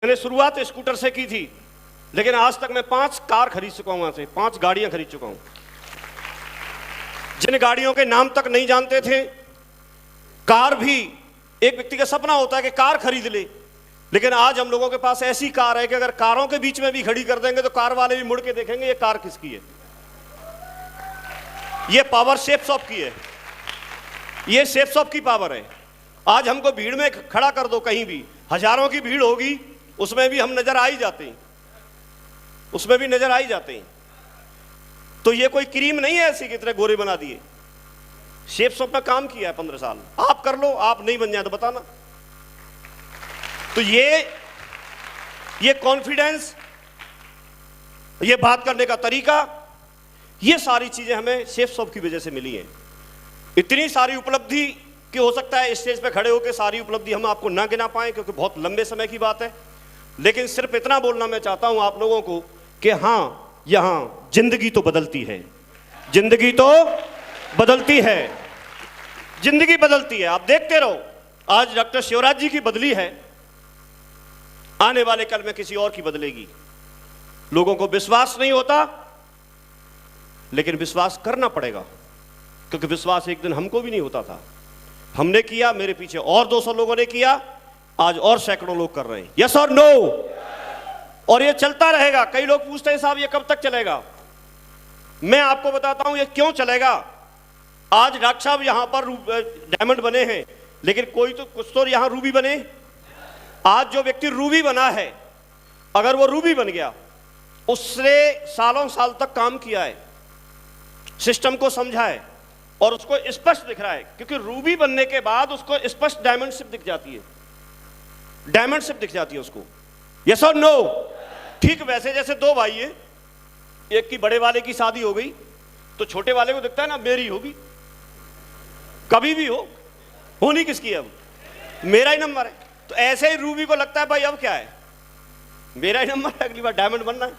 मैंने शुरुआत स्कूटर से की थी, लेकिन आज तक मैं 5 कार खरीद चुका हूं, वहां से 5 गाड़ियां खरीद चुका हूं। जिन गाड़ियों के नाम तक नहीं जानते थे। कार भी एक व्यक्ति का सपना होता है कि कार खरीद ले, लेकिन आज हम लोगों के पास ऐसी कार है कि अगर कारों के बीच में भी खड़ी कर देंगे तो कार वाले भी मुड़ के देखेंगे ये कार किसकी है। ये पावर शेप शॉप की है, ये शेप शॉप की पावर है। आज हमको भीड़ में खड़ा कर दो, कहीं भी हजारों की भीड़ होगी, उसमें भी हम नजर आ ही जाते हैं, उसमें भी नजर आ ही जाते हैं। तो ये कोई क्रीम नहीं है ऐसी कि तरह गोरे बना दिए। शेप शॉप में काम किया है 15 साल। आप कर लो, आप नहीं बन जाए तो बताना। तो ये कॉन्फिडेंस, ये बात करने का तरीका, ये सारी चीजें हमें शेप शॉप की वजह से मिली हैं। इतनी सारी उपलब्धि कि हो सकता है स्टेज पे खड़े होकर सारी उपलब्धि हम आपको ना गिना पाए, क्योंकि बहुत लंबे समय की बात है। लेकिन सिर्फ इतना बोलना मैं चाहता हूं आप लोगों को कि हां, यहां जिंदगी तो बदलती है, जिंदगी तो बदलती है, जिंदगी बदलती है। आप देखते रहो, आज डॉक्टर शिवराज जी की बदली है, आने वाले कल में किसी और की बदलेगी। लोगों को विश्वास नहीं होता, लेकिन विश्वास करना पड़ेगा, क्योंकि विश्वास एक दिन हमको भी नहीं होता था। हमने किया, मेरे पीछे और 200 लोगों ने किया, आज और सैकड़ों लोग कर रहे हैं। यस और नो? और ये चलता रहेगा। कई लोग पूछते हैं साहब ये कब तक चलेगा? मैं आपको बताता हूं ये क्यों चलेगा। आज डॉक्टर साहब यहां पर डायमंड बने हैं, लेकिन कोई तो कुछ तो यहां रूबी बने। आज जो व्यक्ति रूबी बना है, अगर वो रूबी बन गया, उसने सालों साल तक काम किया है, सिस्टम को समझा है और उसको स्पष्ट दिख रहा है, क्योंकि रूबी बनने के बाद उसको स्पष्ट डायमंड शिप दिख जाती है, डायमंड शिप दिख जाती है उसको। यस और नो? ठीक वैसे जैसे 2 भाई है, एक की बड़े वाले की शादी हो गई तो छोटे वाले को दिखता है ना मेरी होगी, कभी भी होनी किसकी है, अब मेरा ही नंबर है। तो ऐसे ही रूबी को लगता है भाई अब क्या है, मेरा ही नंबर है, अगली बार डायमंड बनना है।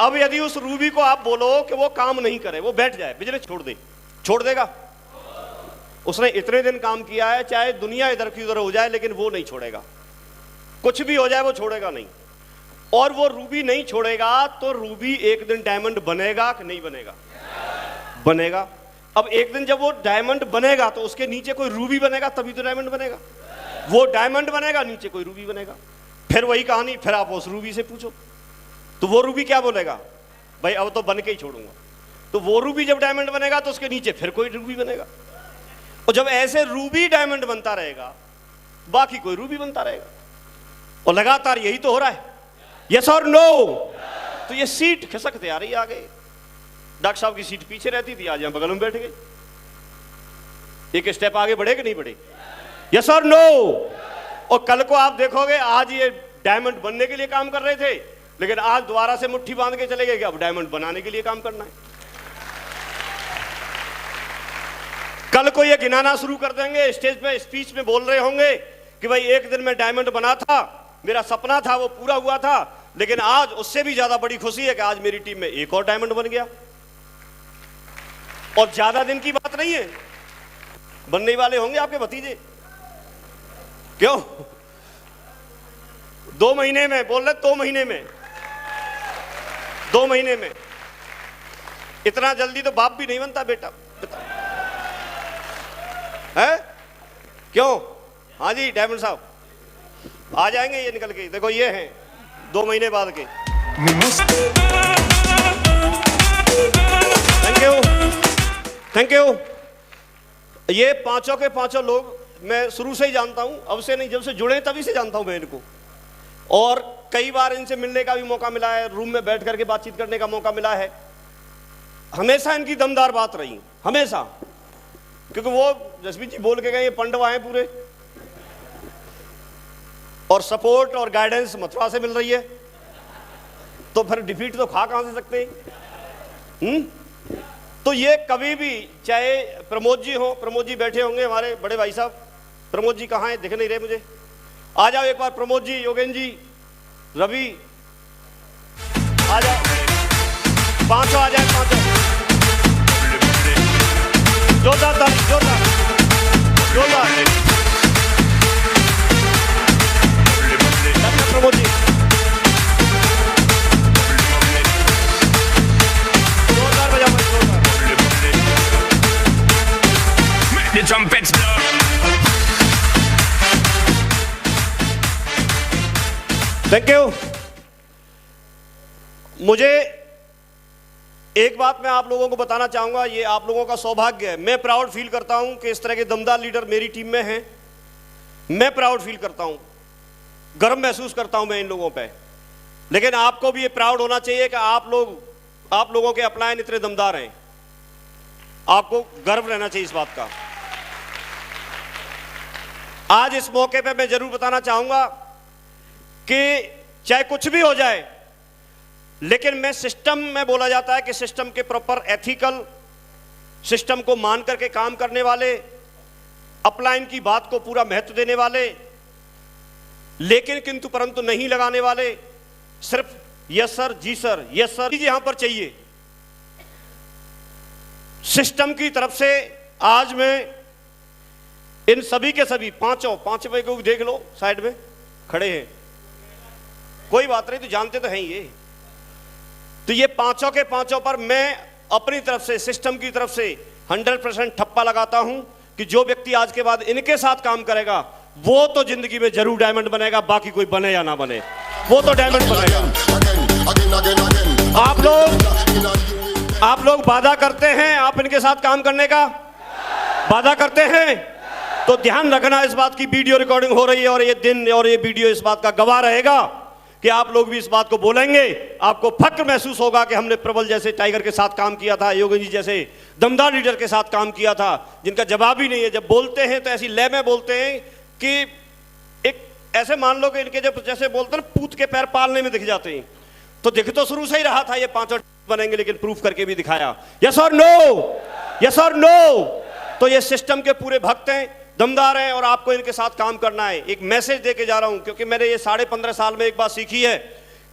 अब यदि उस रूबी को आप बोलो कि वो काम नहीं करे, वो बैठ जाए, बिजनेस छोड़ देगा। उसने इतने दिन काम किया है, चाहे दुनिया इधर की उधर हो जाए, लेकिन वो नहीं छोड़ेगा। कुछ भी हो जाए वो छोड़ेगा नहीं। और वो रूबी नहीं छोड़ेगा तो रूबी एक दिन डायमंड बनेगा कि नहीं बनेगा? बनेगा। अब एक दिन जब वो डायमंड बनेगा तो उसके नीचे कोई रूबी बनेगा, तभी तो डायमंड बनेगा। वो डायमंड बनेगा, नीचे कोई रूबी बनेगा, फिर वही कहानी। फिर आप उस रूबी से पूछो तो वो रूबी क्या बोलेगा, भाई अब तो बन के ही छोड़ूंगा। तो वो रूबी जब डायमंड बनेगा तो उसके नीचे फिर कोई रूबी बनेगा, और जब ऐसे रूबी डायमंड बनता रहेगा, बाकी कोई रूबी बनता रहेगा, और लगातार यही तो हो रहा है। यस और नो? तो ये सीट खिसकते आ रही आगे। डॉक्टर साहब की सीट पीछे रहती थी, आज यहां बगल में बैठ गए। एक स्टेप आगे बढ़े कि नहीं बढ़े? यस और नो? और कल को आप देखोगे, आज ये डायमंड बनने के लिए काम कर रहे थे, लेकिन आज दोबारा से मुट्ठी बांध के चले गए कि अब डायमंड बनाने के लिए काम करना है। कल को ये गिनाना शुरू कर देंगे, स्टेज पे स्पीच में बोल रहे होंगे कि भाई एक दिन मैं डायमंड बना था, मेरा सपना था वो पूरा हुआ था, लेकिन आज उससे भी ज्यादा बड़ी खुशी है कि आज मेरी टीम में एक और डायमंड बन गया। और ज्यादा दिन की बात नहीं है, बनने वाले होंगे आपके भतीजे। क्यों? 2 महीने में बोल रहे, 2 महीने में, 2 महीने में। इतना जल्दी तो बाप भी नहीं बनता बेटा, है? क्यों? हाँ जी डायमंड साहब आ जाएंगे ये निकल के। देखो ये हैं 2 महीने बाद के। Thank you. ये पांचों के पांचों लोग मैं शुरू से ही जानता हूं, अब से नहीं, जब से जुड़े तभी से जानता हूं मैं इनको। और कई बार इनसे मिलने का भी मौका मिला है, रूम में बैठ करके बातचीत करने का मौका मिला है। हमेशा इनकी दमदार बात रही, हमेशा, क्योंकि वो जसवीर जी बोल के गए, ये पंडवा हैं पूरे, और सपोर्ट और गाइडेंस मथुरा से मिल रही है, तो फिर डिफीट तो खा कहां से सकते हैं? तो ये कभी भी, चाहे प्रमोद जी हो, प्रमोद जी बैठे होंगे हमारे बड़े भाई साहब, प्रमोद जी कहाँ हैं, दिख नहीं रहे मुझे, आ जाओ एक बार प्रमोद जी, योगेन जी, रवि, आ जाओ, 500 आ जाए, 500 जोरदार। Thank you. मुझे एक बात मैं आप लोगों को बताना चाहूंगा, ये आप लोगों का सौभाग्य है। मैं प्राउड फील करता हूं कि इस तरह के दमदार लीडर मेरी टीम में हैं। मैं प्राउड फील करता हूं, गर्व महसूस करता हूं मैं इन लोगों पे। लेकिन आपको भी ये प्राउड होना चाहिए कि आप लोगों के अपलायन इतने दमदार हैं। आपको गर्व रहना चाहिए इस बात का। आज इस मौके पे मैं जरूर बताना चाहूंगा कि चाहे कुछ भी हो जाए, लेकिन मैं सिस्टम में बोला जाता है कि सिस्टम के प्रॉपर एथिकल, सिस्टम को मान करके काम करने वाले, अपलाइन की बात को पूरा महत्व देने वाले, लेकिन किंतु परंतु नहीं लगाने वाले, सिर्फ यस सर, जी सर, यस सर यहां पर चाहिए। सिस्टम की तरफ से आज मैं इन सभी के सभी पांचों को देख लो, साइड में खड़े हैं, कोई बात नहीं, तो जानते तो हैं ये। तो ये पांचों के पांचों पर मैं अपनी तरफ से, सिस्टम की तरफ से 100% ठप्पा लगाता हूं कि जो व्यक्ति आज के बाद इनके साथ काम करेगा वो तो जिंदगी में जरूर डायमंड बनेगा, बाकी कोई बने या ना बने, वो तो डायमंड बनेगा। आप लोग वादा करते हैं आप इनके साथ काम करने का, वादा करते हैं, तो ध्यान रखना इस बात की वीडियो रिकॉर्डिंग हो रही है और ये दिन और ये वीडियो इस बात का गवाह रहेगा कि आप लोग भी इस बात को बोलेंगे। आपको फक्र महसूस होगा कि हमने प्रबल जैसे टाइगर के साथ काम किया था, योगी जी जैसे दमदार लीडर के साथ काम किया था, जिनका जवाब ही नहीं है। जब बोलते हैं तो ऐसी लय में बोलते हैं कि एक ऐसे मान लो कि इनके जब जैसे बोलते हैं पूत के पैर पालने में दिख जाते हैं। तो दिख तो शुरू से ही रहा था ये पांचों बनेंगे, लेकिन प्रूफ करके भी दिखाया। यस और नो, यस और नो। तो ये सिस्टम के पूरे भक्त हैं, दमदार हैं और आपको इनके साथ काम करना है। एक मैसेज देके जा रहा हूं, क्योंकि मैंने ये 15.5 साल में एक बात सीखी है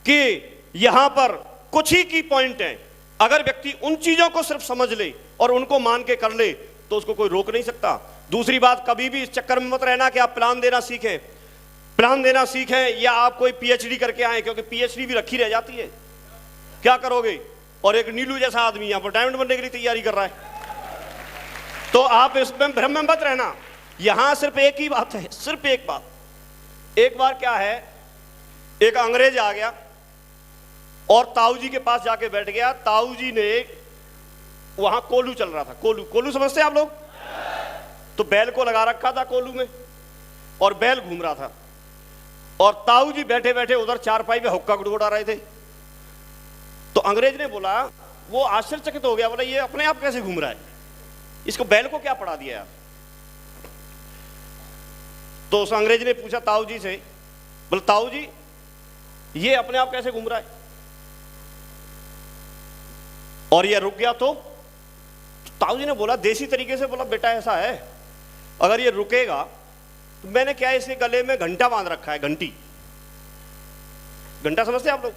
कि यहां पर कुछ ही की पॉइंट है। अगर व्यक्ति उन चीजों को सिर्फ समझ ले और उनको मान के कर ले तो उसको कोई रोक नहीं सकता। दूसरी बात, कभी भी इस चक्कर में मत रहना कि आप प्लान देना सीखें, प्लान देना सीखें या आप कोई पीएचडी करके आए, क्योंकि पीएचडी भी रखी रह जाती है। क्या करोगे? और एक नीलू जैसा आदमी यहां पर डायमंड बनने के लिए तैयारी कर रहा है, तो आप इसमें भ्रम में मत रहना। यहां सिर्फ एक ही बात है, सिर्फ एक बात। एक बार क्या है, एक अंग्रेज आ गया और ताऊ जी के पास जाके बैठ गया। ताऊ जी ने, वहां कोलू चल रहा था, कोलू समझते हैं आप लोग? तो बैल को लगा रखा था कोलू में और बैल घूम रहा था और ताऊ जी बैठे बैठे उधर चारपाई पे हुक्का गुड़गुड़ा रहे थे। तो अंग्रेज ने बोला, वो आश्चर्यचकित हो गया, बोला ये अपने आप कैसे घूम रहा है, इसको बैल को क्या पढ़ा दिया यार। तो उस अंग्रेज ने पूछा ताऊ जी से, बोले ताऊ जी ये अपने आप कैसे घूम रहा है, और ये रुक गया तो ताऊ जी ने बोला देसी तरीके से, बोला बेटा ऐसा है, अगर ये रुकेगा तो मैंने क्या इसके गले में घंटा बांध रखा है, घंटी, घंटा समझते हैं आप लोग?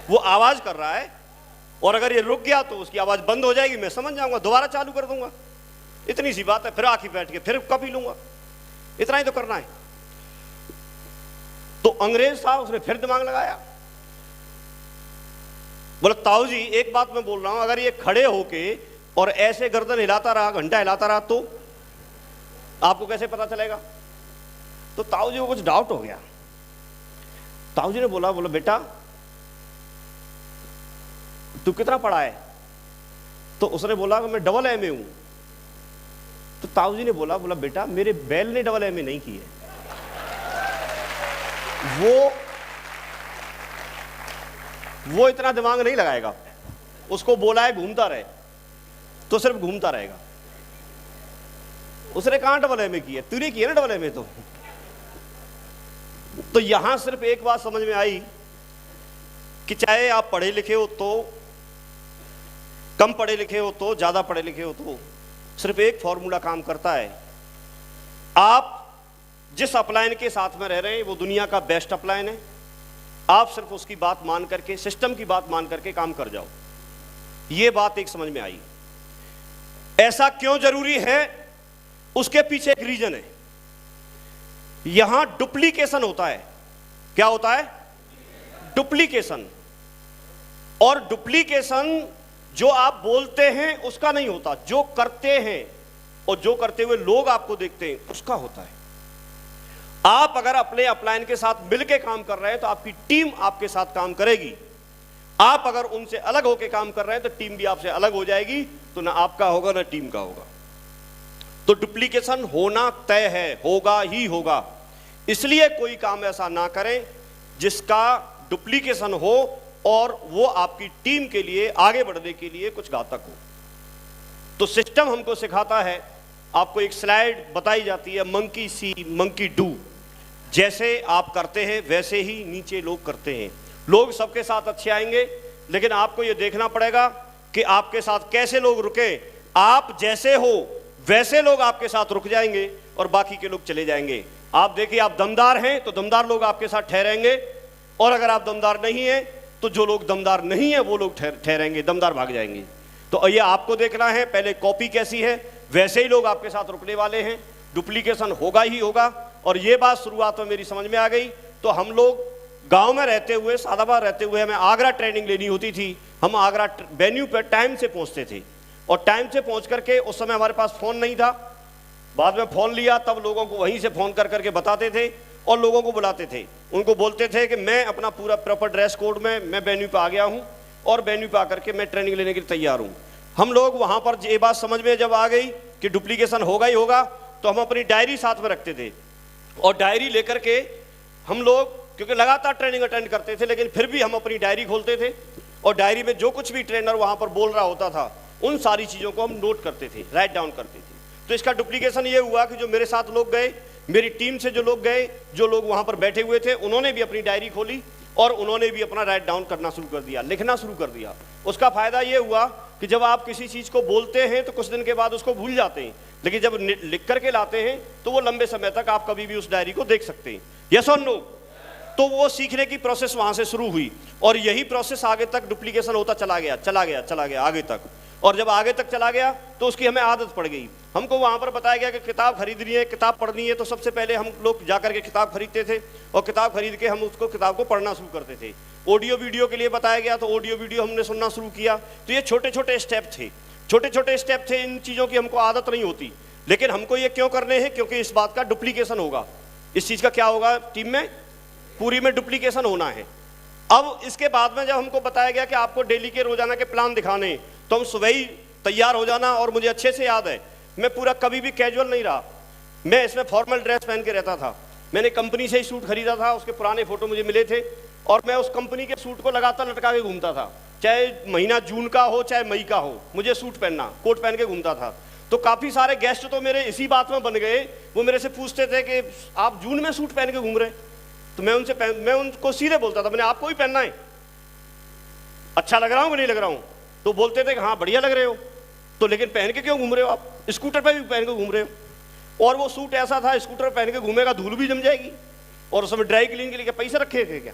वो आवाज कर रहा है और अगर ये रुक गया तो उसकी आवाज बंद हो जाएगी, मैं समझ जाऊंगा, दोबारा चालू कर दूंगा। इतनी सी बात है, फिर आके बैठ के फिर कभी लूंगा, इतना ही तो करना है। तो अंग्रेज साहब उसने फिर दिमाग लगाया, बोला ताऊ जी एक बात मैं बोल रहा हूं, अगर ये खड़े होके और ऐसे गर्दन हिलाता रहा, घंटा हिलाता रहा, तो आपको कैसे पता चलेगा? तो ताऊ जी को कुछ डाउट हो गया। ताऊ जी ने बोला बेटा तू कितना पढ़ा है? तो उसने बोला कि मैं डबल एमए हूं। तो ताऊ जी ने बोला बेटा मेरे बैल ने डबल एमए नहीं की है, वो इतना दिमाग नहीं लगाएगा, उसको बोला है घूमता रहे तो सिर्फ घूमता रहेगा। उसने कहां डबल एमए की है? तूने की है ना डबल एमए। तो यहां सिर्फ एक बात समझ में आई कि चाहे आप पढ़े लिखे हो तो, कम पढ़े लिखे हो तो, ज्यादा पढ़े लिखे हो तो, सिर्फ एक फॉर्मूला काम करता है। आप जिस अपलाइन के साथ में रह रहे हैं वो दुनिया का बेस्ट अपलाइन है, आप सिर्फ उसकी बात मान करके, सिस्टम की बात मान करके काम कर जाओ। ये बात एक समझ में आई। ऐसा क्यों जरूरी है, उसके पीछे एक रीजन है। यहां डुप्लीकेशन होता है। क्या होता है? डुप्लीकेशन। और डुप्लीकेशन जो आप बोलते हैं उसका नहीं होता, जो करते हैं और जो करते हुए लोग आपको देखते हैं उसका होता है। आप अगर अपने अपलाइन के साथ मिलकर काम कर रहे हैं तो आपकी टीम आपके साथ काम करेगी। आप अगर उनसे अलग होकर काम कर रहे हैं तो टीम भी आपसे अलग हो जाएगी, तो ना आपका होगा ना टीम का होगा। तो डुप्लीकेशन होना तय है, होगा ही होगा। इसलिए कोई काम ऐसा ना करें जिसका डुप्लीकेशन हो और वो आपकी टीम के लिए आगे बढ़ने के लिए कुछ घातक हो। तो सिस्टम हमको सिखाता है, आपको एक स्लाइड बताई जाती है, मंकी सी मंकी डू। जैसे आप करते हैं वैसे ही नीचे लोग करते हैं। लोग सबके साथ अच्छे आएंगे, लेकिन आपको यह देखना पड़ेगा कि आपके साथ कैसे लोग रुके। आप जैसे हो वैसे लोग आपके साथ रुक जाएंगे और बाकी के लोग चले जाएंगे। आप देखिए, आप दमदार हैं तो दमदार लोग आपके साथ ठहरेंगे, और अगर आप दमदार नहीं हैं तो जो लोग दमदार नहीं है वो लोग ठहरेंगे, दमदार भाग जाएंगे। तो ये आपको देखना है, पहले कॉपी कैसी है, वैसे ही लोग आपके साथ रुकने वाले हैं। डुप्लीकेशन होगा ही होगा। और ये बात शुरुआत में मेरी समझ में आ गई। तो हम लोग गांव में रहते हुए, सादाबाद रहते हुए, हमें आगरा ट्रेनिंग लेनी होती थी। हम आगरा वेन्यू पर टाइम से पहुंचते थे, और टाइम से पहुंच करके, उस समय हमारे पास फ़ोन नहीं था, बाद में फ़ोन लिया, तब लोगों को वहीं से फ़ोन कर करके बताते थे और लोगों को बुलाते थे। उनको बोलते थे कि मैं अपना पूरा प्रॉपर ड्रेस कोड में मैं वेन्यू पर आ गया हूँ और वेन्यू पर आकर के मैं ट्रेनिंग लेने के लिए तैयार हूँ। हम लोग वहाँ पर ये बात समझ में जब आ गई कि डुप्लीकेशन होगा ही होगा, तो हम अपनी डायरी साथ में रखते थे, और डायरी लेकर के हम लोग, क्योंकि लगातार ट्रेनिंग अटेंड करते थे, लेकिन फिर भी हम अपनी डायरी खोलते थे और डायरी में जो कुछ भी ट्रेनर वहाँ पर बोल रहा होता था उन सारी चीज़ों को हम नोट करते थे, राइट डाउन करते थे। तो इसका डुप्लीकेशन ये हुआ कि जो मेरे साथ लोग गए, मेरी टीम से जो लोग गए, जो लोग वहाँ पर बैठे हुए थे, उन्होंने भी अपनी डायरी खोली और उन्होंने भी अपना राइट डाउन करना शुरू कर दिया, लिखना शुरू कर दिया। उसका फायदा ये हुआ कि जब आप किसी चीज़ को बोलते हैं तो कुछ दिन के बाद उसको भूल जाते हैं, लेकिन जब लिख करके लाते हैं तो वो लंबे समय तक आप कभी भी उस डायरी को देख सकते हैं। यस और नो? तो वो सीखने की प्रोसेस वहाँ से शुरू हुई, और यही प्रोसेस आगे तक डुप्लीकेशन होता चला गया आगे तक। और जब आगे तक चला गया तो उसकी हमें आदत पड़ गई। हमको वहाँ पर बताया गया कि किताब खरीदनी है, किताब पढ़नी है, तो सबसे पहले हम लोग जाकर के किताब खरीदते थे, और किताब खरीद के हम उसको किताब को पढ़ना शुरू करते थे। ऑडियो वीडियो के लिए बताया गया तो ऑडियो वीडियो हमने सुनना शुरू किया। तो ये छोटे छोटे स्टेप थे, इन चीज़ों की हमको आदत नहीं होती, लेकिन हमको ये क्यों करने हैं? क्योंकि इस बात का डुप्लीकेशन होगा। इस चीज़ का क्या होगा? टीम में पूरी में डुप्लीकेशन होना है। अब इसके बाद में जब हमको बताया गया कि आपको डेली के रोजाना के प्लान दिखाने, तो हम सुबह ही तैयार हो जाना। और मुझे अच्छे से याद है, मैं पूरा कभी भी कैजुअल नहीं रहा, मैं इसमें फॉर्मल ड्रेस पहन के रहता था। मैंने कंपनी से ही सूट खरीदा था, उसके पुराने फोटो मुझे मिले थे, और मैं उस कंपनी के सूट को लगातार लटका के घूमता था, चाहे महीना जून का हो चाहे मई का हो, मुझे सूट पहनना, कोट पहन के घूमता था। तो काफ़ी सारे गेस्ट तो मेरे इसी बात में बन गए, वो मेरे से पूछते थे कि आप जून में सूट पहन के घूम रहे? तो मैं उनको सीधे बोलता था, मैंने आपको ही पहनना है, अच्छा लग रहा हूँ कि नहीं लग रहा हूँ? तो बोलते थे कि हाँ बढ़िया लग रहे हो। तो लेकिन पहन के क्यों घूम रहे हो आप? स्कूटर पे भी पहन के घूम रहे हो। और वो सूट ऐसा था, स्कूटर पहन के घूमेगा धूल भी जम जाएगी, और उस समय ड्राई क्लीन के लिए पैसे रखे थे क्या?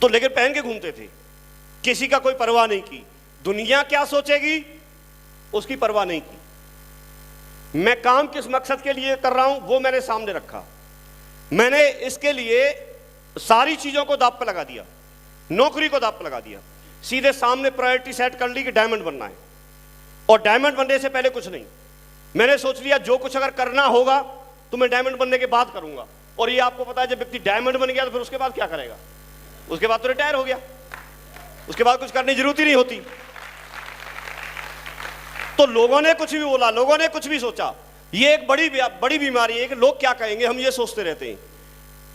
तो लेकिन पहन के घूमते थे, किसी का कोई परवाह नहीं की, दुनिया क्या सोचेगी उसकी परवाह नहीं की। मैं काम किस मकसद के लिए कर रहा हूं वो मैंने सामने रखा। मैंने इसके लिए सारी चीजों को दांव पे लगा दिया, नौकरी को दांव पे लगा दिया, सीधे सामने प्रायोरिटी सेट कर ली कि डायमंड बनना है। और डायमंड बनने से पहले कुछ नहीं, मैंने सोच लिया जो कुछ अगर करना होगा तो मैं डायमंड बनने के बाद करूंगा। और ये आपको पता है, जब व्यक्ति डायमंड बन गया तो फिर उसके बाद क्या करेगा? उसके बाद तो रिटायर हो गया, उसके बाद कुछ करने की जरूरत ही नहीं होती। तो लोगों ने कुछ भी बोला, लोगों ने कुछ भी सोचा, ये एक बड़ी बीमारी है कि लोग क्या कहेंगे, हम ये सोचते रहते हैं,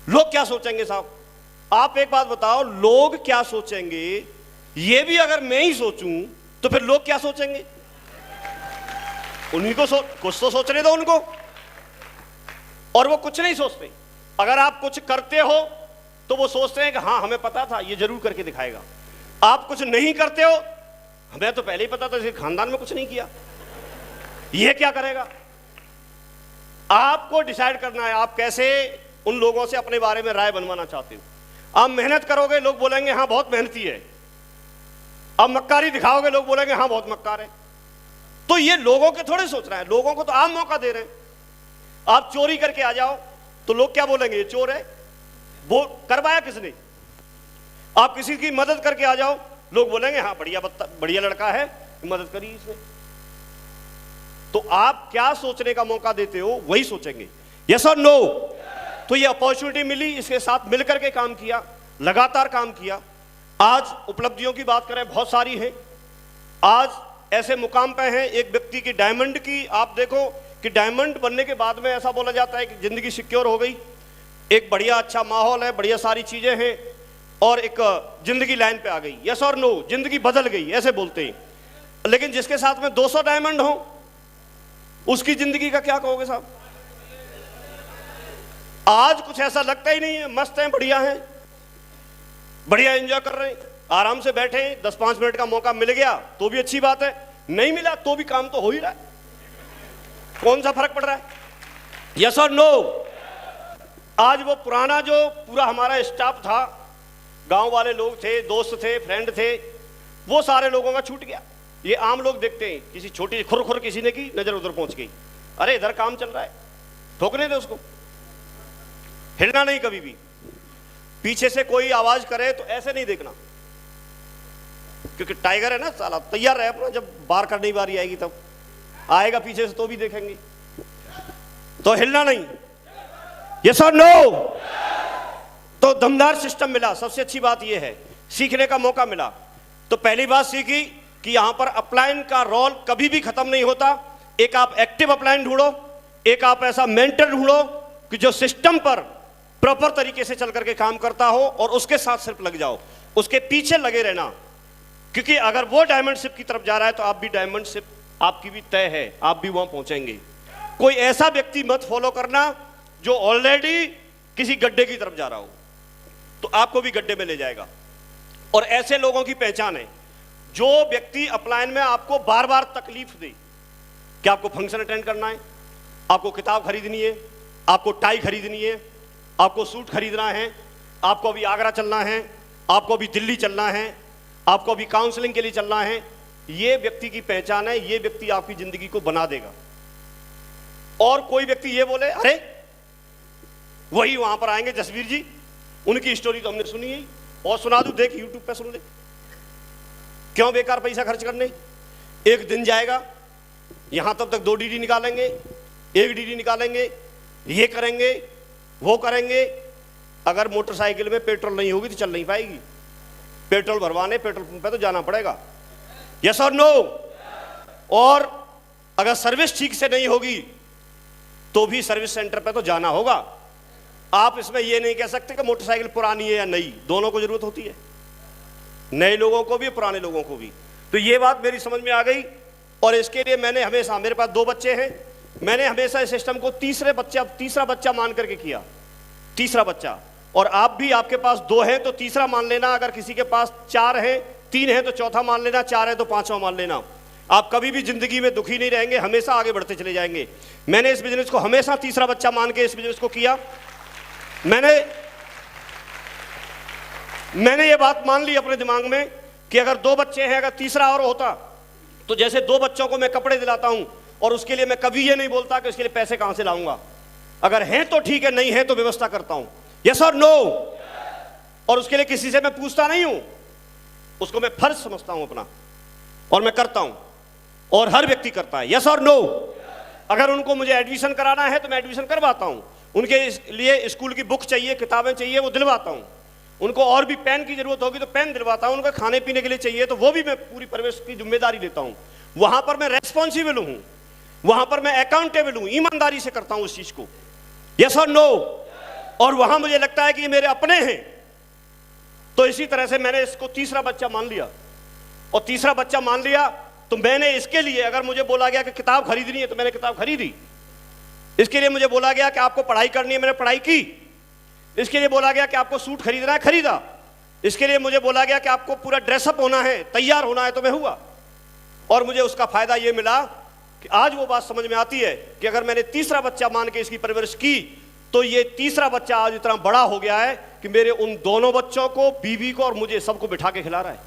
लोग क्या सोचेंगे। साहब आप एक बात बताओ, लोग क्या सोचेंगे ये भी अगर मैं ही सोचूं तो फिर लोग क्या सोचेंगे? उन्हीं को कुछ तो सोचने दो उनको, और वो कुछ नहीं सोचते। अगर आप कुछ करते हो तो वो सोचते हैं कि हाँ हमें पता था ये जरूर करके दिखाएगा। आप कुछ नहीं करते हो, हमें तो पहले ही पता था, इसके खानदान में कुछ नहीं किया, ये क्या करेगा? आपको डिसाइड करना है आप कैसे उन लोगों से अपने बारे में राय बनवाना चाहते हो। आप मेहनत करोगे, लोग बोलेंगे हाँ बहुत मेहनती है। आप मक्कारी दिखाओगे, लोग बोलेंगे हाँ बहुत मक्कार है। तो ये लोगों के थोड़े सोच रहे हैं, लोगों को तो आप मौका दे रहे हैं। आप चोरी करके आ जाओ तो लोग क्या बोलेंगे, ये चोर है, वो करवाया किसने? आप किसी की मदद करके आ जाओ, लोग बोलेंगे हाँ बढ़िया लड़का है, मदद करी इसने। तो आप क्या सोचने का मौका देते हो वही सोचेंगे। यस और नो? तो ये अपॉर्चुनिटी मिली, इसके साथ मिलकर के काम किया, लगातार काम किया। आज उपलब्धियों की बात करें, बहुत सारी हैं। आज ऐसे मुकाम पे हैं, एक व्यक्ति की डायमंड की आप देखो कि डायमंड बनने के बाद में ऐसा बोला जाता है कि जिंदगी सिक्योर हो गई, एक बढ़िया अच्छा माहौल है, बढ़िया सारी चीजें हैं और एक जिंदगी लाइन पे आ गई। यस और नो, जिंदगी बदल गई ऐसे बोलते हैं। लेकिन जिसके साथ में 200 डायमंड हो उसकी जिंदगी का क्या कहोगे साहब? आज कुछ ऐसा लगता ही नहीं है, मस्त हैं, बढ़िया हैं, बढ़िया एंजॉय कर रहे हैं, आराम से बैठे हैं। 10-5 मिनट का मौका मिल गया तो भी अच्छी बात है, नहीं मिला तो भी काम तो हो ही रहा है। कौन सा फर्क पड़ रहा है? यस और नो? आज वो पुराना जो पूरा हमारा स्टाफ था, गांव वाले लोग थे, दोस्त थे, फ्रेंड थे, वो सारे लोगों का छूट गया। ये आम लोग देखते हैं, किसी छोटी खुर किसी ने की, नजर उधर पहुंच गई, अरे इधर काम चल रहा है, ठोकने दे उसको, हिलना नहीं कभी भी। पीछे से कोई आवाज करे तो ऐसे नहीं देखना, क्योंकि टाइगर है ना साला, तैयार रहे अपना, जब बार करने की बारी आएगी तब आएगा पीछे से तो भी देखेंगे, तो हिलना नहीं। यस और नो? तो दमदार सिस्टम मिला। सबसे अच्छी बात यह है, सीखने का मौका मिला। तो पहली बात सीखी कि यहां पर अपलाइन का रोल कभी भी खत्म नहीं होता। एक आप एक्टिव अपलाइन ढूंढो, एक आप ऐसा मेंटर ढूंढो कि जो सिस्टम पर प्रॉपर तरीके से चल करके काम करता हो और उसके साथ सिर्फ लग जाओ, उसके पीछे लगे रहना। क्योंकि अगर वो डायमंड शिप की तरफ जा रहा है तो आप भी डायमंड शिप आपकी भी तय है, आप भी वहां पहुंचेंगे। कोई ऐसा व्यक्ति मत फॉलो करना जो ऑलरेडी किसी गड्ढे की तरफ जा रहा हो, तो आपको भी गड्ढे में ले जाएगा। और ऐसे लोगों की पहचान है जो व्यक्ति अपलाइन में आपको बार बार तकलीफ दे कि आपको फंक्शन अटेंड करना है, आपको किताब खरीदनी है, आपको टाई खरीदनी है, आपको सूट खरीदना है, आपको अभी आगरा चलना है, आपको अभी दिल्ली चलना है, आपको अभी काउंसलिंग के लिए चलना है। ये व्यक्ति की पहचान है, ये व्यक्ति आपकी जिंदगी को बना देगा। और कोई व्यक्ति ये बोले अरे वही वहां पर आएंगे जसवीर जी, उनकी स्टोरी तो हमने सुनी है, और सुना दूं, देख यूट्यूब पे सुन ले, क्यों बेकार पैसा खर्च करने। एक दिन जाएगा, यहां तब तक 2 डीडी निकालेंगे, 1 डीडी निकालेंगे, ये करेंगे वो करेंगे। अगर मोटरसाइकिल में पेट्रोल नहीं होगी तो चल नहीं पाएगी, पेट्रोल भरवाने पेट्रोल पंप पे तो जाना पड़ेगा। यस और नो? और अगर सर्विस ठीक से नहीं होगी तो भी सर्विस सेंटर पे तो जाना होगा। आप इसमें यह नहीं कह सकते कि मोटरसाइकिल पुरानी है या नई, दोनों को जरूरत होती है, नए लोगों को भी पुराने लोगों को भी। तो ये बात मेरी समझ में आ गई और इसके लिए मैंने हमेशा, मेरे पास 2 बच्चे हैं, मैंने हमेशा इस सिस्टम को तीसरा बच्चा मान करके किया, तीसरा बच्चा। और आप भी, आपके पास 2 है तो तीसरा मान लेना, अगर किसी के पास 4 है, 3 है तो चौथा मान लेना, 4 है तो 5वां मान लेना। आप कभी भी जिंदगी में दुखी नहीं रहेंगे, हमेशा आगे बढ़ते चले जाएंगे। मैंने इस बिजनेस को हमेशा तीसरा बच्चा मान के इस बिजनेस को किया। मैंने ये बात मान ली अपने दिमाग में कि अगर 2 बच्चे हैं, अगर तीसरा और होता तो जैसे 2 बच्चों को मैं कपड़े दिलाता हूं और उसके लिए मैं कभी ये नहीं बोलता कि उसके लिए पैसे कहां से लाऊंगा, अगर हैं तो ठीक है, नहीं है तो व्यवस्था करता हूं। यस और नो? और उसके लिए किसी से मैं पूछता नहीं हूं, उसको मैं फर्ज समझता हूं अपना और मैं करता हूं, और हर व्यक्ति करता है। यस और नो? अगर उनको मुझे एडमिशन कराना है तो मैं एडमिशन करवाता हूं, उनके लिए स्कूल की बुक चाहिए, किताबें चाहिए, वो दिलवाता हूं, उनको और भी पेन की जरूरत होगी तो पेन दिलवाता हूं, उनको खाने पीने के लिए चाहिए तो वो भी मैं पूरी परिवेश की जिम्मेदारी लेता हूं। वहां पर मैं रेस्पॉन्सिबल हूं, वहां पर मैं अकाउंटेबल हूं, ईमानदारी से करता हूं उस चीज को। यस और नो? और वहां मुझे लगता है कि ये मेरे अपने हैं, तो इसी तरह से मैंने इसको तीसरा बच्चा मान लिया। और तीसरा बच्चा मान लिया तो मैंने इसके लिए, अगर मुझे बोला गया कि किताब खरीदनी है तो मैंने किताब खरीदी, इसके लिए मुझे बोला गया कि आपको पढ़ाई करनी है, मैंने पढ़ाई की, इसके लिए बोला गया कि आपको सूट खरीदना है, खरीदा, इसके लिए मुझे बोला गया कि आपको पूरा ड्रेसअप होना है, तैयार होना है, तो मैं हुआ। और मुझे उसका फायदा ये मिला कि आज वो बात समझ में आती है कि अगर मैंने तीसरा बच्चा मान के इसकी परवरिश की तो ये तीसरा बच्चा आज इतना बड़ा हो गया है कि मेरे उन दोनों बच्चों को, बीवी को और मुझे सबको बिठा के खिला रहा है।